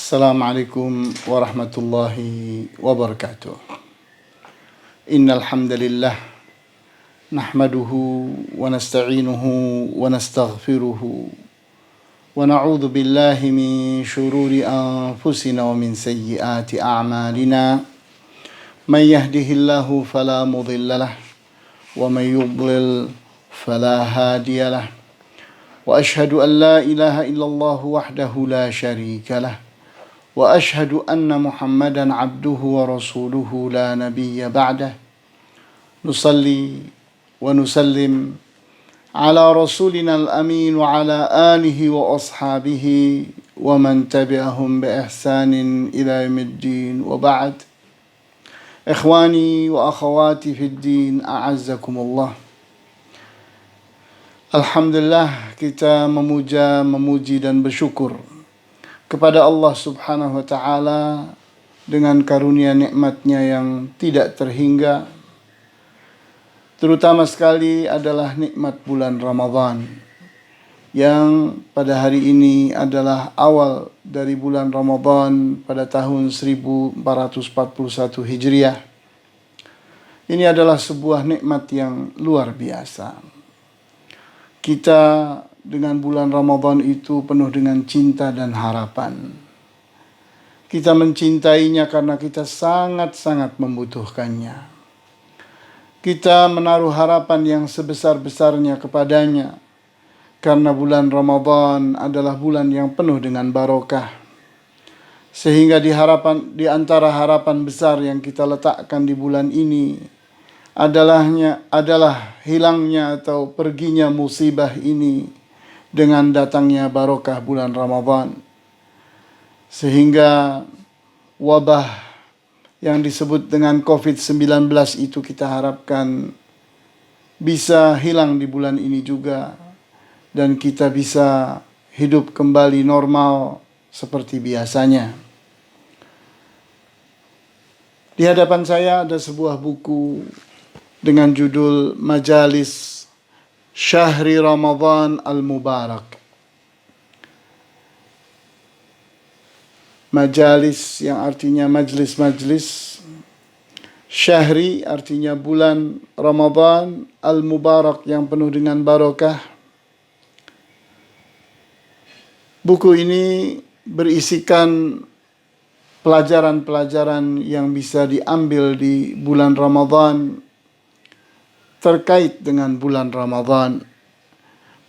Assalamualaikum warahmatullahi wabarakatuh. Innal hamdalillah nahmaduhu wa nasta'inuhu wa nastaghfiruhu wa na'udzu billahi min shururi anfusina wa min sayyiati a'malina. May yahdihillahu fala mudilla lahu wa may yudlil fala hadiya lahu. Wa ashhadu an la ilaha illallah wahdahu la syarika lahu. وأشهد أن محمدا عبده ورسوله لا نبي بعده نصلي ونسلم على رسولنا الأمين وعلى آله وأصحابه ومن تبعهم بإحسان إلى يوم الدين وبعد إخواني وأخواتي في الدين أعزكم الله. Alhamdulillah, kita memuji dan bersyukur kepada Allah Subhanahu wa Ta'ala dengan karunia nikmatnya yang tidak terhingga. Terutama sekali adalah nikmat bulan Ramadan yang pada hari ini adalah awal dari bulan Ramadan pada tahun 1441 Hijriah. Ini adalah sebuah nikmat yang luar biasa. Kita dengan bulan Ramadan itu penuh dengan cinta dan harapan. Kita mencintainya karena kita sangat-sangat membutuhkannya. Kita menaruh harapan yang sebesar-besarnya kepadanya karena bulan Ramadan adalah bulan yang penuh dengan barokah. Sehingga di antara harapan besar yang kita letakkan di bulan ini adalah hilangnya atau perginya musibah ini dengan datangnya barokah bulan Ramadan. Sehingga wabah yang disebut dengan COVID-19 itu kita harapkan bisa hilang di bulan ini juga. Dan kita bisa hidup kembali normal seperti biasanya. Di hadapan saya ada sebuah buku dengan judul Majalis Syahri Ramadan Al-Mubarak. Majalis yang artinya majlis-majlis. Syahri artinya bulan Ramadan. Al-Mubarak yang penuh dengan barokah. Buku ini berisikan pelajaran-pelajaran yang bisa diambil di bulan Ramadan terkait dengan bulan Ramadan.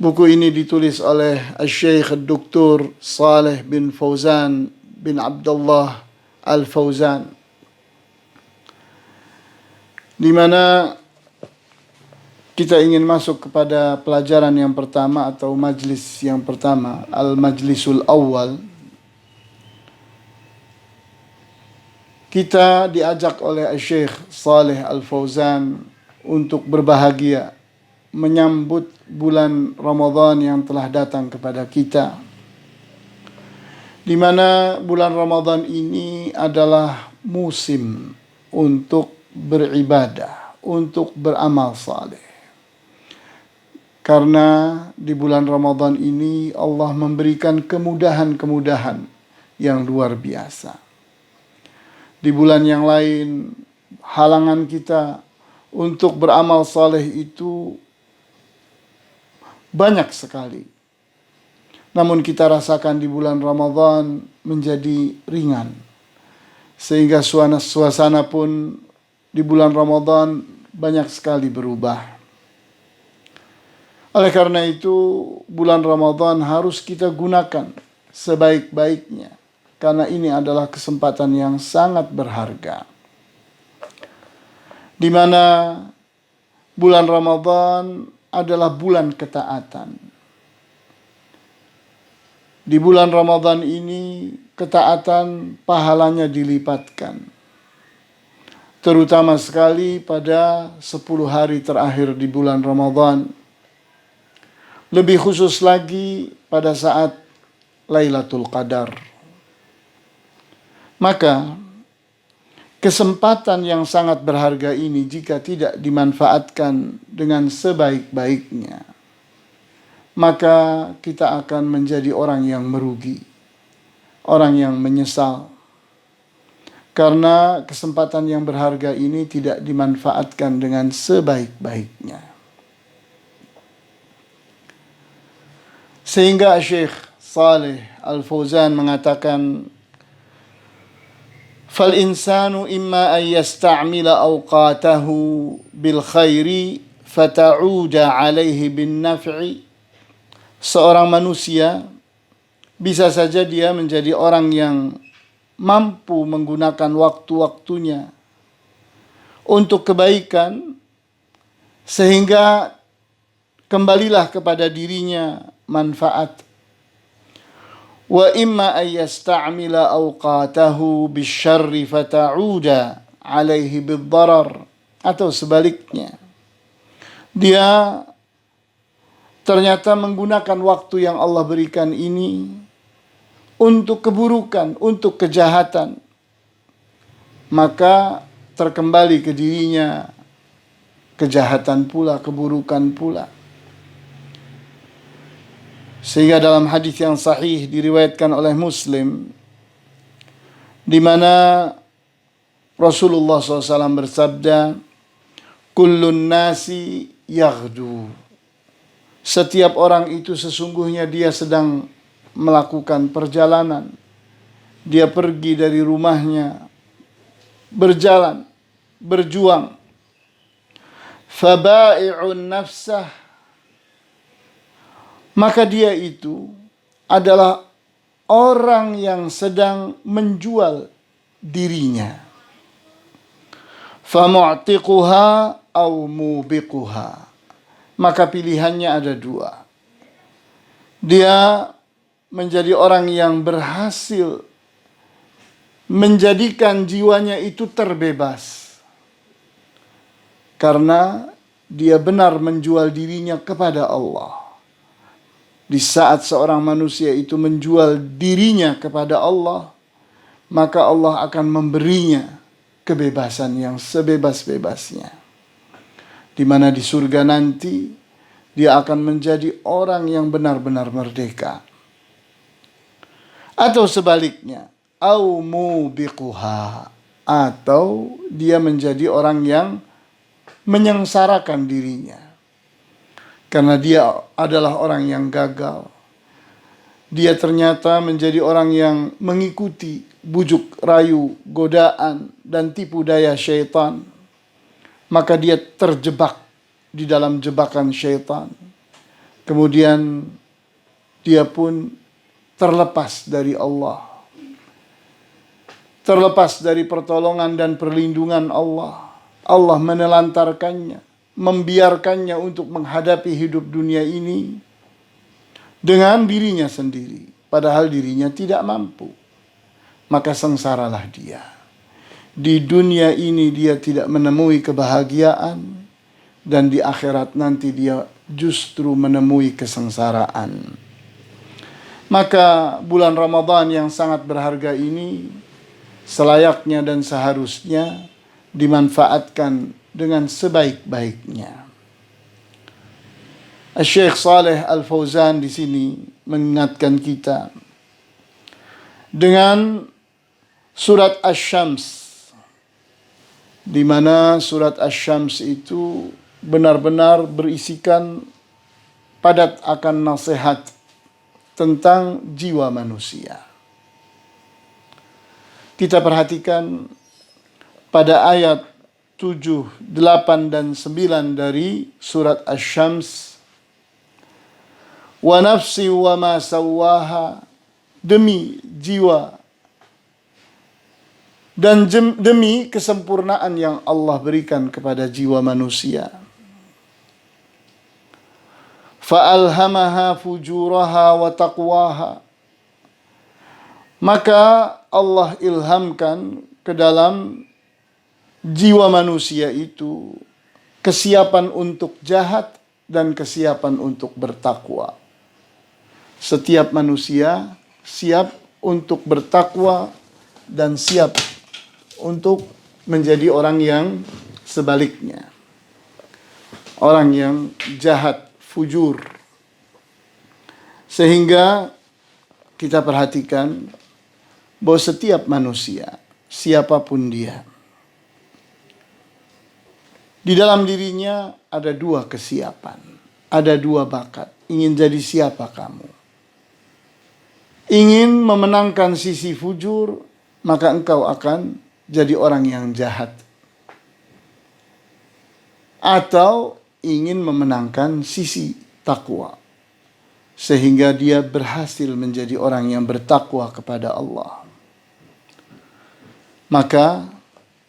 Buku ini ditulis oleh Syekh Dr. Saleh bin Fauzan bin Abdullah Al-Fauzan, di mana kita ingin masuk kepada pelajaran yang pertama atau majlis yang pertama, Al-Majlisul Awal. Kita diajak oleh Syekh Saleh Al-Fauzan untuk berbahagia menyambut bulan Ramadan yang telah datang kepada kita, di mana bulan Ramadan ini adalah musim untuk beribadah, untuk beramal saleh. Karena di bulan Ramadan ini Allah memberikan kemudahan-kemudahan yang luar biasa. Di bulan yang lain halangan kita untuk beramal saleh itu banyak sekali. Namun kita rasakan di bulan Ramadan menjadi ringan. Sehingga suasana pun di bulan Ramadan banyak sekali berubah. Oleh karena itu, bulan Ramadan harus kita gunakan sebaik-baiknya. Karena ini adalah kesempatan yang sangat berharga. Di mana bulan Ramadan adalah bulan ketaatan. Di bulan Ramadan ini ketaatan pahalanya dilipatkan. Terutama sekali pada 10 hari terakhir di bulan Ramadan. Lebih khusus lagi pada saat Lailatul Qadar. Maka kesempatan yang sangat berharga ini jika tidak dimanfaatkan dengan sebaik-baiknya, maka kita akan menjadi orang yang merugi. orang yang menyesal karena kesempatan yang berharga ini tidak dimanfaatkan dengan sebaik-baiknya. Sehingga Syekh Saleh Al-Fauzan mengatakan, fal insanu imma an yasta'mila awqatahu bil khairi fata'uda alaihi bin naf'i. Seorang manusia bisa saja dia menjadi orang yang mampu menggunakan waktu-waktunya untuk kebaikan, sehingga kembalilah kepada dirinya manfaat. Wa imma an yasta'mila awqatahu bisyarri fata'uda alaihi bid-darar. Atau sebaliknya, dia ternyata menggunakan waktu yang Allah berikan ini untuk keburukan, untuk kejahatan, maka terkembali ke dirinya kejahatan pula, keburukan pula. Sehingga dalam hadis yang sahih diriwayatkan oleh Muslim, di mana Rasulullah SAW bersabda, kullun nasi yaghdu. Setiap orang itu sesungguhnya dia sedang melakukan perjalanan. Dia pergi dari rumahnya, berjalan, berjuang. Faba'i'un nafsah. Maka dia itu adalah orang yang sedang menjual dirinya. Famu'tiquha aw mubiquha. Maka pilihannya ada dua. Dia menjadi orang yang berhasil menjadikan jiwanya itu terbebas, karena dia benar menjual dirinya kepada Allah. Di saat seorang manusia itu menjual dirinya kepada Allah, maka Allah akan memberinya kebebasan yang sebebas-bebasnya. Di mana di surga nanti dia akan menjadi orang yang benar-benar merdeka. Atau sebaliknya, au mubiquha, atau dia menjadi orang yang menyengsarakan dirinya karena dia adalah orang yang gagal. Dia ternyata menjadi orang yang mengikuti bujuk rayu, godaan dan tipu daya syaitan. Maka dia terjebak di dalam jebakan syaitan. Kemudian dia pun terlepas dari Allah, terlepas dari pertolongan dan perlindungan Allah. Allah menelantarkannya, membiarkannya untuk menghadapi hidup dunia ini dengan dirinya sendiri, padahal dirinya tidak mampu. Maka sengsaralah dia. Di dunia ini dia tidak menemui kebahagiaan, dan di akhirat nanti dia justru menemui kesengsaraan. Maka bulan Ramadan yang sangat berharga ini selayaknya dan seharusnya dimanfaatkan dengan sebaik-baiknya. Syekh Saleh Al-Fauzan di sini mengingatkan kita dengan surat Asy-Syams, di mana surat Asy-Syams itu benar-benar berisikan padat akan nasihat tentang jiwa manusia. Kita perhatikan pada ayat 7, 8, dan 9 dari surat Asy-Syams. Wa nafsi wa ma sawwaha, demi jiwa dan demi kesempurnaan yang Allah berikan kepada jiwa manusia. Fa'alhamaha fujuraha wa taqwaha, maka Allah ilhamkan ke dalam jiwa manusia itu kesiapan untuk jahat dan kesiapan untuk bertakwa. Setiap manusia siap untuk bertakwa dan siap untuk menjadi orang yang sebaliknya, orang yang jahat, fujur. Sehingga kita perhatikan bahwa setiap manusia, siapapun dia, di dalam dirinya ada dua kesiapan, ada dua bakat. Ingin jadi siapa kamu? Ingin memenangkan sisi fujur, maka engkau akan jadi orang yang jahat. Atau ingin memenangkan sisi takwa, sehingga dia berhasil menjadi orang yang bertakwa kepada Allah. Maka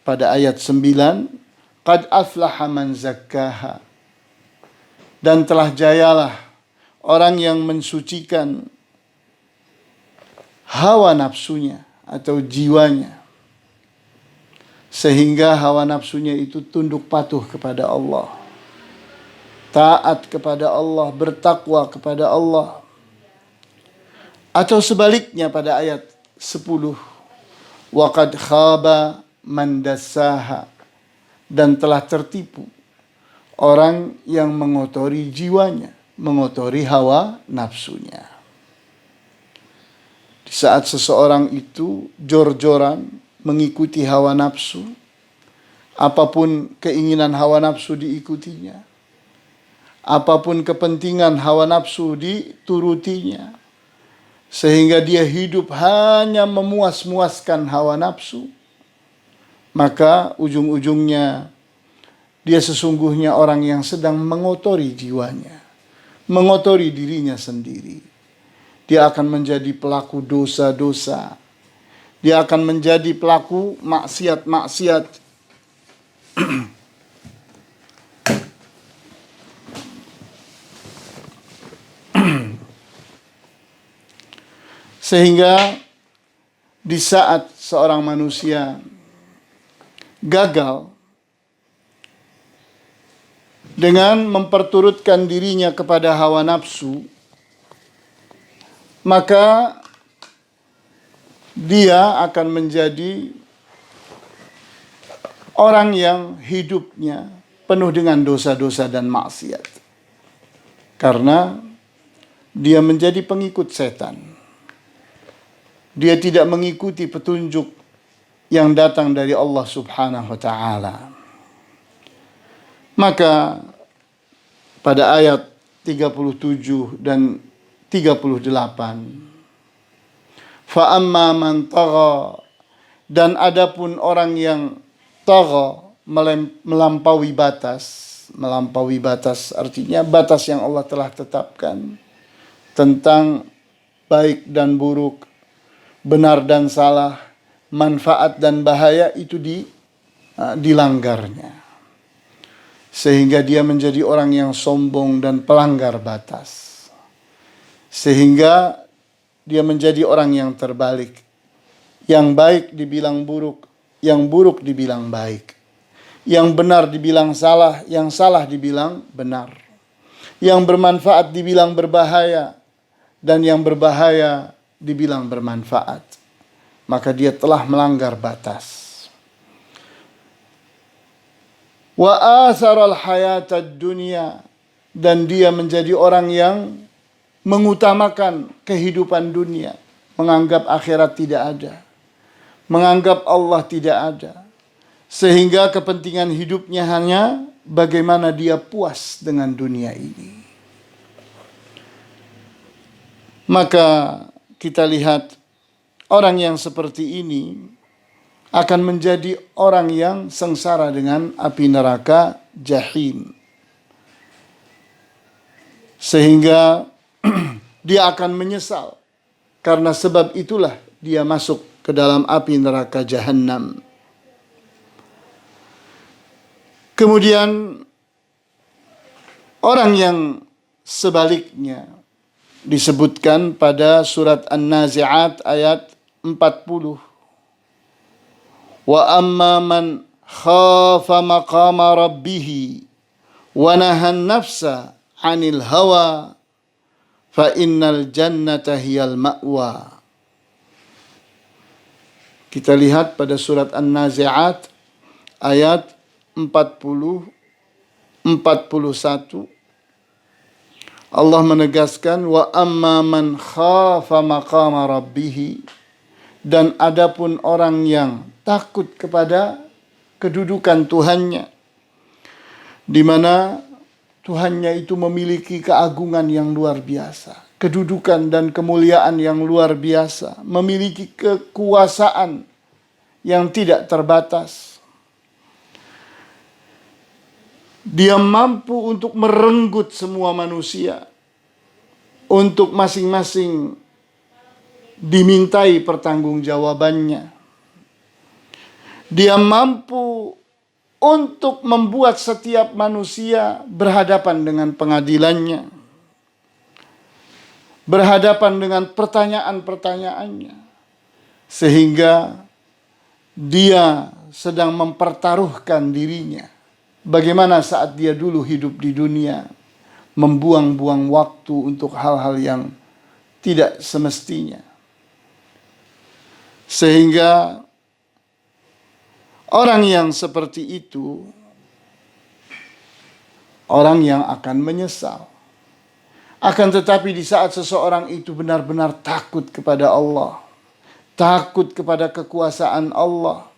pada ayat 9, qad aflaha man zakkaha, dan telah jayalah orang yang mensucikan hawa nafsunya atau jiwanya, sehingga hawa nafsunya itu tunduk patuh kepada Allah, taat kepada Allah, bertakwa kepada Allah. Atau sebaliknya pada ayat 10, wa qad khaba man dassaha, dan telah tertipu orang yang mengotori jiwanya, mengotori hawa nafsunya. Di saat seseorang itu jor-joran mengikuti hawa nafsu, apapun keinginan hawa nafsu diikutinya, apapun kepentingan hawa nafsu diturutinya, sehingga dia hidup hanya memuas-muaskan hawa nafsu, maka ujung-ujungnya dia sesungguhnya orang yang sedang mengotori jiwanya, mengotori dirinya sendiri. Dia akan menjadi pelaku dosa-dosa. Dia akan menjadi pelaku maksiat-maksiat. Sehingga di saat seorang manusia gagal dengan memperturutkan dirinya kepada hawa nafsu, maka dia akan menjadi orang yang hidupnya penuh dengan dosa-dosa dan maksiat. Karena dia menjadi pengikut setan. Dia tidak mengikuti petunjuk yang datang dari Allah Subhanahu wa ta'ala. Maka pada ayat 37 dan 38, fa amma man tagha, dan adapun orang yang tagha, melampaui batas artinya batas yang Allah telah tetapkan tentang baik dan buruk, benar dan salah, manfaat dan bahaya, itu dilanggarnya. Sehingga dia menjadi orang yang sombong dan pelanggar batas. Sehingga dia menjadi orang yang terbalik. Yang baik dibilang buruk, yang buruk dibilang baik. Yang benar dibilang salah, yang salah dibilang benar. Yang bermanfaat dibilang berbahaya, dan yang berbahaya dibilang bermanfaat. Maka dia telah melanggar batas. Wa atharal hayatad dunya, dan dia menjadi orang yang mengutamakan kehidupan dunia, menganggap akhirat tidak ada, menganggap Allah tidak ada, sehingga kepentingan hidupnya hanya bagaimana dia puas dengan dunia ini. Maka kita lihat orang yang seperti ini akan menjadi orang yang sengsara dengan api neraka jahim. Sehingga dia akan menyesal. Karena sebab itulah dia masuk ke dalam api neraka Jahannam. Kemudian orang yang sebaliknya disebutkan pada surat An-Nazi'at ayat 40. Wa amma man khafa maqama rabbih wa nahan nafsa 'anil hawa fa innal jannata hiyal ma'wa. Kita lihat pada surat An-Nazi'at ayat 40 41. Allah menegaskan wa amma man khafa maqama rabbih, Dan adapun orang yang takut kepada kedudukan Tuhannya, di mana Tuhannya itu memiliki keagungan yang luar biasa, kedudukan dan kemuliaan yang luar biasa, memiliki kekuasaan yang tidak terbatas. Dia mampu untuk merenggut semua manusia, untuk masing-masing dimintai pertanggungjawabannya. Dia mampu untuk membuat setiap manusia berhadapan dengan pengadilannya, berhadapan dengan pertanyaan-pertanyaannya, sehingga dia sedang mempertaruhkan dirinya. Bagaimana saat dia dulu hidup di dunia, membuang-buang waktu untuk hal-hal yang tidak semestinya. Sehingga orang yang seperti itu, orang yang akan menyesal. Akan tetapi di saat seseorang itu benar-benar takut kepada Allah, takut kepada kekuasaan Allah,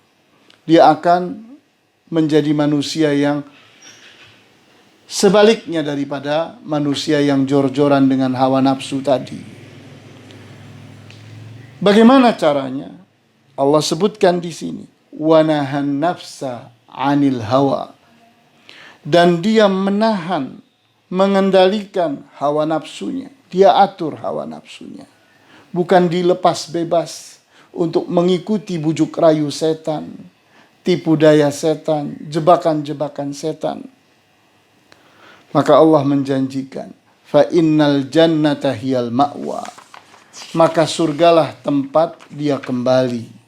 dia akan menjadi manusia yang sebaliknya daripada manusia yang jor-joran dengan hawa nafsu tadi. Bagaimana caranya? Allah sebutkan di sini, wanahan nafsa anil hawa, dan dia menahan, mengendalikan hawa nafsunya. Dia atur hawa nafsunya, bukan dilepas bebas untuk mengikuti bujuk rayu setan, tipu daya setan, jebakan-jebakan setan. Maka Allah menjanjikan, fa innal jannata hiyal ma'wa, maka surgalah tempat dia kembali.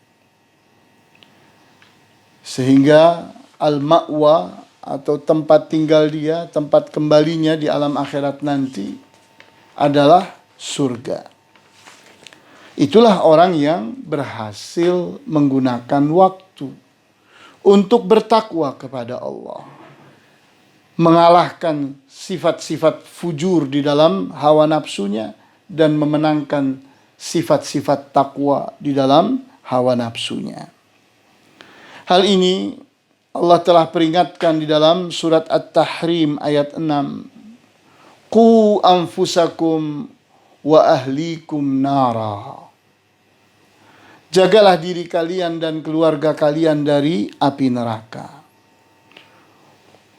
Sehingga al-ma'wa atau tempat tinggal dia, tempat kembalinya di alam akhirat nanti adalah surga. Itulah orang yang berhasil menggunakan waktu untuk bertakwa kepada Allah, mengalahkan sifat-sifat fujur di dalam hawa nafsunya dan memenangkan sifat-sifat takwa di dalam hawa nafsunya. Hal ini Allah telah peringatkan di dalam surat At-Tahrim ayat 6. Qu anfusakum wa ahlikum nara. Jagalah diri kalian dan keluarga kalian dari api neraka.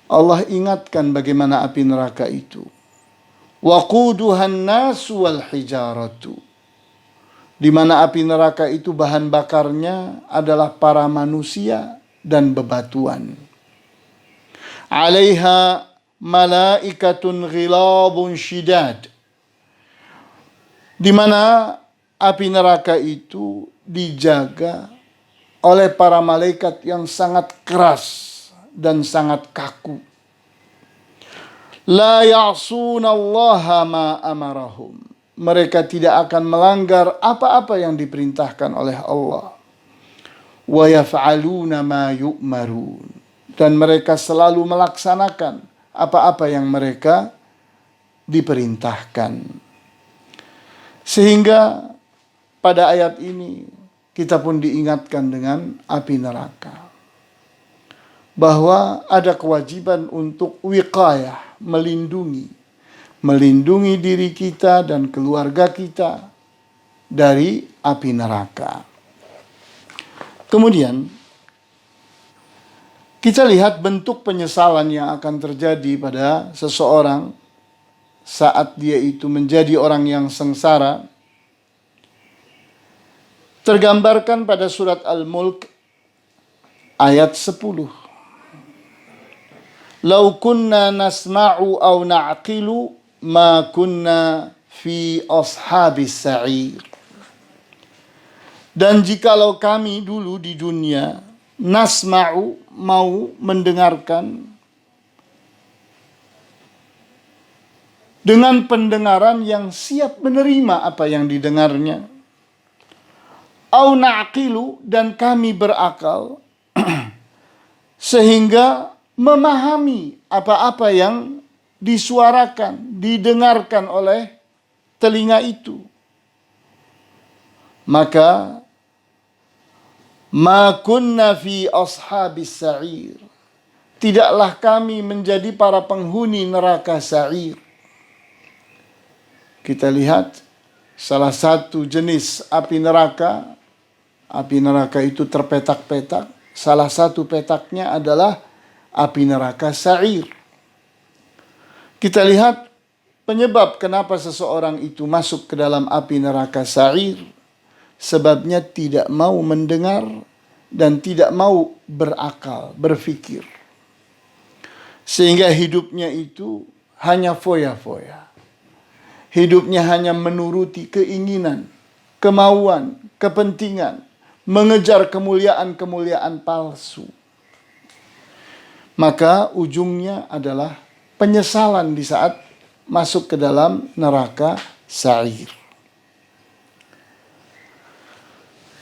Allah ingatkan bagaimana api neraka itu. Waquduhan nasu wal hijaratu. Di mana api neraka itu bahan bakarnya adalah para manusia dan bebatuan. Alaiha malaikatun ghilabun syidad. Di mana api neraka itu dijaga oleh para malaikat yang sangat keras dan sangat kaku. La ya'sunallaha ma amarahum. Mereka tidak akan melanggar apa-apa yang diperintahkan oleh Allah. Wa yaf'aluna ma yu'marun. Dan mereka selalu melaksanakan apa-apa yang mereka diperintahkan. Sehingga pada ayat ini kita pun diingatkan dengan api neraka. Bahwa ada kewajiban untuk wiqayah, melindungi diri kita dan keluarga kita dari api neraka. Kemudian kita lihat bentuk penyesalan yang akan terjadi pada seseorang saat dia itu menjadi orang yang sengsara. Tergambarkan pada surat Al-Mulk ayat 10. Lau kunna nasma'u aw na'qilu ma kunna fi ashabis sa'ir. Dan jikalau kami dulu di dunia nasma'u, mau mendengarkan dengan pendengaran yang siap menerima apa yang didengarnya, au na'qilu, dan kami berakal sehingga memahami apa-apa yang disuarakan, didengarkan oleh telinga itu, maka Ma kunna fi ashabis sa'ir. Tidaklah kami menjadi para penghuni neraka sa'ir. Kita lihat salah satu jenis api neraka. Api neraka itu terpetak-petak. Salah satu petaknya adalah api neraka sa'ir. Kita lihat penyebab kenapa seseorang itu masuk ke dalam api neraka sa'ir. Sebabnya tidak mau mendengar dan tidak mau berakal, berfikir. Sehingga hidupnya itu hanya foya-foya. Hidupnya hanya menuruti keinginan, kemauan, kepentingan, mengejar kemuliaan-kemuliaan palsu. Maka ujungnya adalah penyesalan di saat masuk ke dalam neraka sa'ir.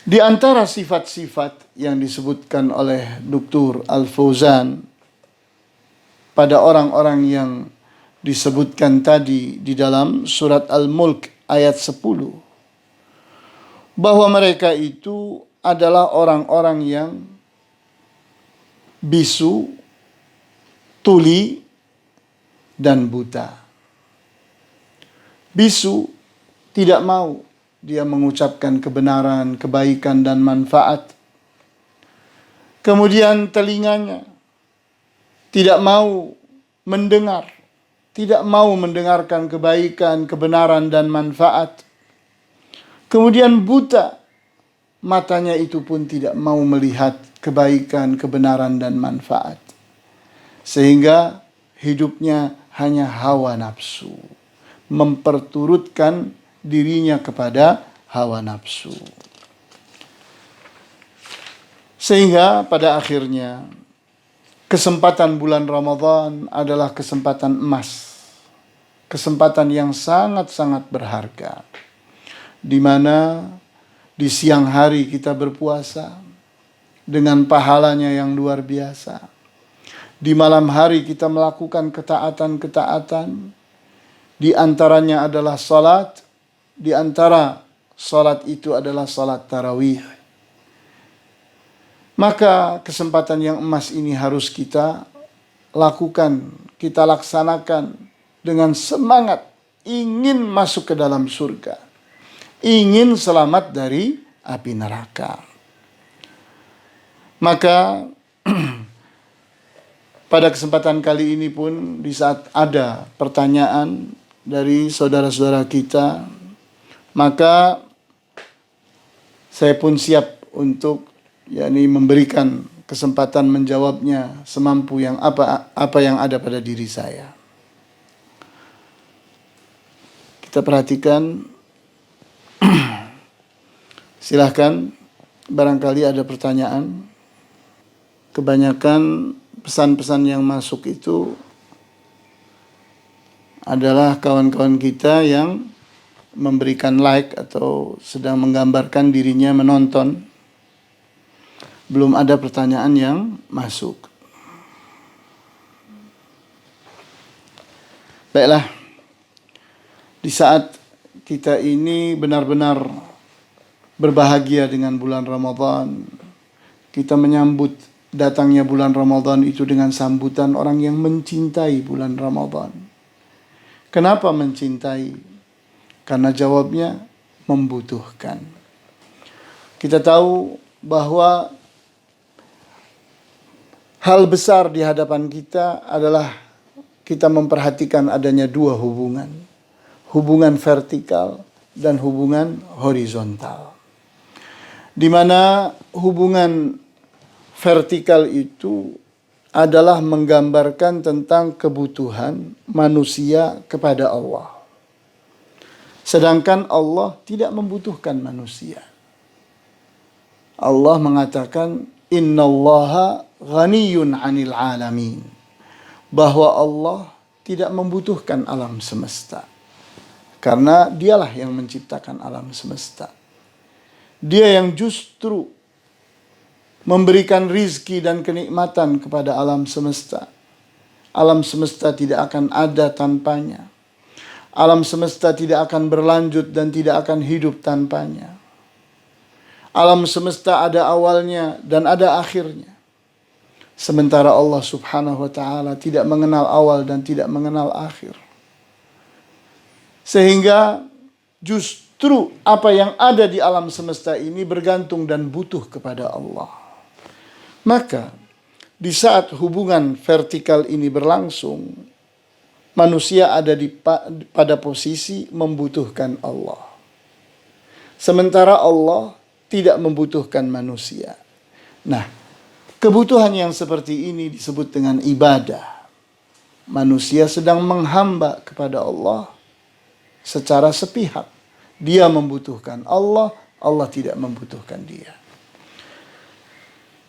Di antara sifat-sifat yang disebutkan oleh Dr. Al-Fauzan pada orang-orang yang disebutkan tadi di dalam surat Al-Mulk ayat 10, bahwa mereka itu adalah orang-orang yang bisu, tuli, dan buta. Bisu, tidak mau dia mengucapkan kebenaran, kebaikan, dan manfaat. Kemudian telinganya tidak mau mendengar, tidak mau mendengarkan kebaikan, kebenaran, dan manfaat. Kemudian buta, matanya itu pun tidak mau melihat kebaikan, kebenaran, dan manfaat. Sehingga hidupnya hanya hawa nafsu, memperturutkan dirinya kepada hawa nafsu. Sehingga pada akhirnya kesempatan bulan Ramadan adalah kesempatan emas. Kesempatan yang sangat-sangat berharga. Di mana di siang hari kita berpuasa dengan pahalanya yang luar biasa. Di malam hari kita melakukan ketaatan-ketaatan. Di antaranya adalah salat. Di antara salat itu adalah salat tarawih. Maka kesempatan yang emas ini harus kita lakukan, kita laksanakan dengan semangat ingin masuk ke dalam surga, ingin selamat dari api neraka. Maka pada kesempatan kali ini pun di saat ada pertanyaan dari saudara-saudara kita, maka saya pun siap untuk memberikan kesempatan menjawabnya semampu yang apa yang ada pada diri saya. Kita perhatikan, silahkan barangkali ada pertanyaan. Kebanyakan pesan-pesan yang masuk itu adalah kawan-kawan kita yang memberikan like atau sedang menggambarkan dirinya menonton. Belum ada pertanyaan yang masuk. Baiklah, di saat kita ini benar-benar berbahagia dengan bulan Ramadan, kita menyambut datangnya bulan Ramadan itu dengan sambutan orang yang mencintai bulan Ramadan. Kenapa mencintai? Karena jawabnya membutuhkan. Kita tahu bahwa hal besar di hadapan kita adalah kita memperhatikan adanya dua hubungan. Hubungan vertikal dan hubungan horizontal. Di mana hubungan vertikal itu adalah menggambarkan tentang kebutuhan manusia kepada Allah. Sedangkan Allah tidak membutuhkan manusia. Allah mengatakan, Innallaha ghaniyun 'anil 'alamin. Bahwa Allah tidak membutuhkan alam semesta. Karena dialah yang menciptakan alam semesta. Dia yang justru memberikan rizki dan kenikmatan kepada alam semesta. Alam semesta tidak akan ada tanpanya. Alam semesta tidak akan berlanjut dan tidak akan hidup tanpanya. Alam semesta ada awalnya dan ada akhirnya. Sementara Allah subhanahu wa ta'ala tidak mengenal awal dan tidak mengenal akhir. Sehingga justru apa yang ada di alam semesta ini bergantung dan butuh kepada Allah. Maka di saat hubungan vertikal ini berlangsung, manusia ada pada posisi membutuhkan Allah. Sementara Allah tidak membutuhkan manusia. Nah, kebutuhan yang seperti ini disebut dengan ibadah. Manusia sedang menghamba kepada Allah secara sepihak. Dia membutuhkan Allah, Allah tidak membutuhkan dia.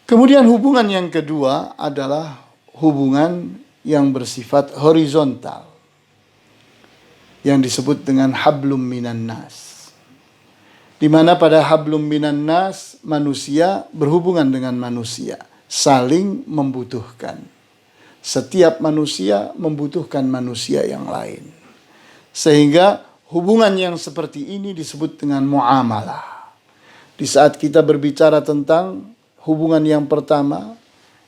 Kemudian hubungan yang kedua adalah hubungan yang bersifat horizontal, yang disebut dengan hablum minan nas. Di mana pada hablum minan nas, manusia berhubungan dengan manusia, saling membutuhkan. Setiap manusia membutuhkan manusia yang lain. Sehingga hubungan yang seperti ini disebut dengan muamalah. Di saat kita berbicara tentang hubungan yang pertama,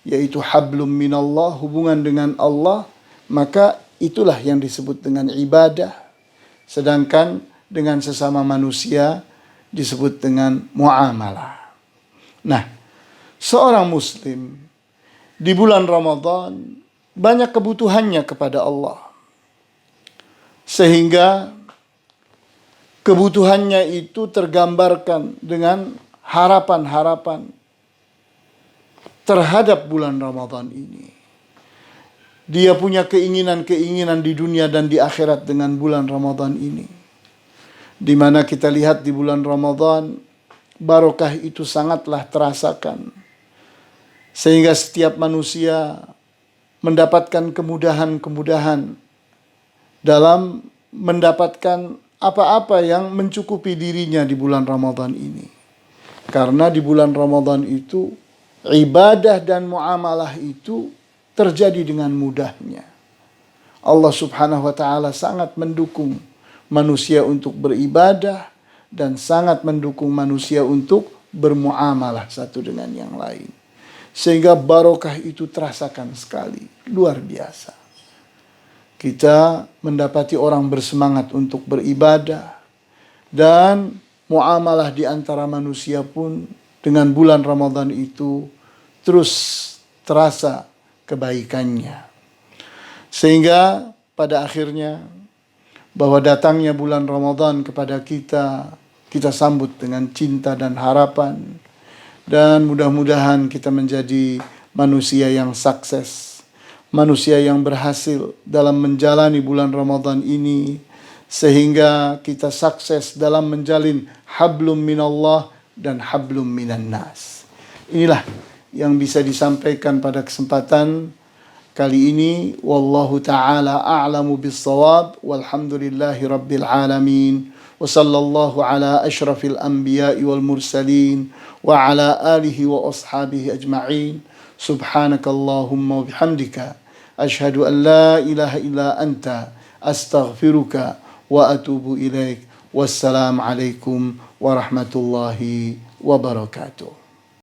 yaitu hablum minallah, hubungan dengan Allah, maka itulah yang disebut dengan ibadah. Sedangkan dengan sesama manusia disebut dengan muamalah. Nah, seorang muslim di bulan Ramadan banyak kebutuhannya kepada Allah. Sehingga kebutuhannya itu tergambarkan dengan harapan-harapan terhadap bulan Ramadan ini. Dia punya keinginan-keinginan di dunia dan di akhirat dengan bulan Ramadan ini. Di mana kita lihat di bulan Ramadan, barokah itu sangatlah terasakan. Sehingga setiap manusia mendapatkan kemudahan-kemudahan dalam mendapatkan apa-apa yang mencukupi dirinya di bulan Ramadan ini. Karena di bulan Ramadan itu, ibadah dan muamalah itu terjadi dengan mudahnya. Allah subhanahu wa ta'ala sangat mendukung manusia untuk beribadah dan sangat mendukung manusia untuk bermuamalah satu dengan yang lain. Sehingga barokah itu terasakan sekali, luar biasa. Kita mendapati orang bersemangat untuk beribadah dan muamalah di antara manusia pun dengan bulan Ramadan itu terus terasa kebaikannya. Sehingga pada akhirnya bahwa datangnya bulan Ramadan kepada kita, kita sambut dengan cinta dan harapan. Dan mudah-mudahan kita menjadi manusia yang sukses, manusia yang berhasil dalam menjalani bulan Ramadan ini, sehingga kita sukses dalam menjalin hablum minallah dan hablum minan nas. Inilah yang bisa disampaikan pada kesempatan kali ini. Wallahu ta'ala a'lamu bis-shawab, walhamdulillahi rabbil alamin, wa sallallahu ala ashrafil anbiya'i wal mursalin wa ala alihi wa ashabihi ajma'in. Subhanakallahumma wa bihamdika ashhadu an la ilaha illa anta astaghfiruka wa atubu ilaik. Wassalamu alaikum warahmatullahi wabarakatuh.